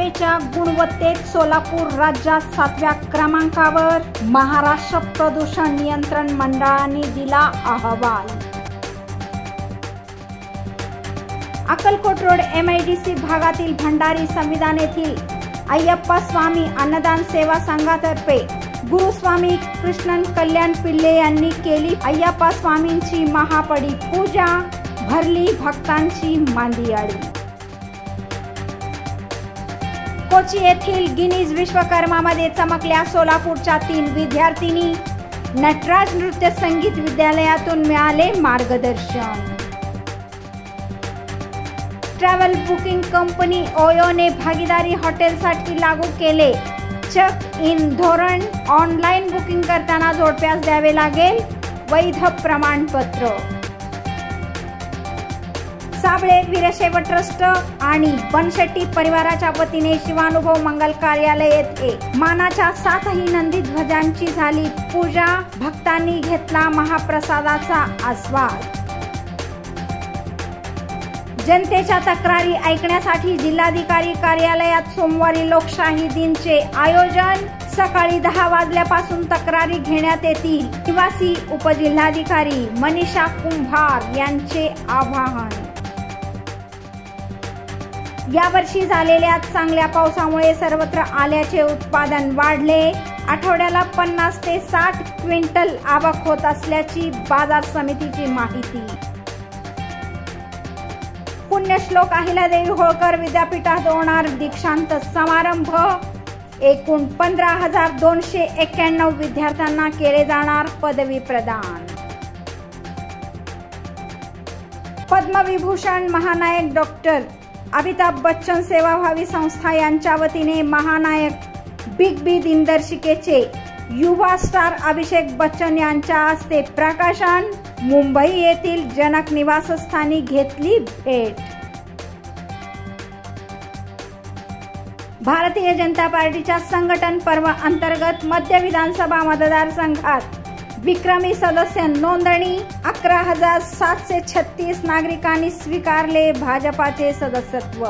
हवेच्या गुणवत्तेत सोलापूर राज्यात 7व्या क्रमांकावर। महाराष्ट्र प्रदूषण नियंत्रण मंडळाने दिला अहवाल। अक्कलकोट रोड MIDC भागातील भंडारी संविधान येथील अय्यप्पा स्वामी अन्नदान सेवा संघातर्फे गुरुस्वामी कृष्णन कल्याण पिल्ले यांनी केली अय्यप्पा स्वामींची महापडी पूजा, भरली भक्तांची मांदियाळी। कोची येथील गिनीज विश्वकर्मामध्ये चमकल्या सोलापूरच्या 3 विद्यार्थिनी। नटराज नृत्य संगीत विद्यालयातून मिळाले मार्गदर्शन। ट्रॅव्हल बुकिंग कंपनी ओयोने भागीदारी हॉटेलसाठी लागू केले चेक इन धोरण। ऑनलाईन बुकिंग करताना जोडप्यास द्यावे लागेल वैध प्रमाणपत्र। साबळे वीरशैव ट्रस्ट आणि बनशेट्टी परिवाराच्या वतीने शिवानुभव मंगल कार्यालय येथे मानाच्या 7ही नंदी ध्वजांची झाली पूजा। भक्तांनी घेतला महाप्रसादाचा आस्वाद। जनतेच्या तक्रारी ऐकण्यासाठी जिल्हाधिकारी कार्यालयात सोमवारी लोकशाही दिनचे आयोजन। सकाळी 10 वाजल्यापासून तक्रारी घेण्यात येतील। निवासी उपजिल्हाधिकारी मनीषा कुंभार यांचे आवाहन। यावर्षी झालेल्या चांगल्या पावसामुळे सर्वत्र आल्याचे उत्पादन वाढले। आठवड्याला 50 ते 60 क्विंटल आवक होत असल्याची बाजार समितीची माहिती। पुण्यश्लोक अहिल्यादेवी होळकर विद्यापीठात होणार दीक्षांत समारंभ। एकूण 15,291 विद्यार्थ्यांना केले जाणार पदवी प्रदान। पद्मविभूषण महानायक डॉक्टर अमिताभ बच्चन सेवाभावी संस्था यांच्या वतीने महानायक बिग बी दिनदर्शिकेचे युवा स्टार अभिषेक बच्चन यांच्या हस्ते प्रकाशन। मुंबई येथील जनक निवासस्थानी घेतली भेट। भारतीय जनता पार्टीच्या संघटन पर्व अंतर्गत मध्य विधानसभा मतदारसंघात विक्रमी सदस्य नोंदणी। 11,736 नागरिकांनी स्वीकारले भाजपाचे सदस्यत्व।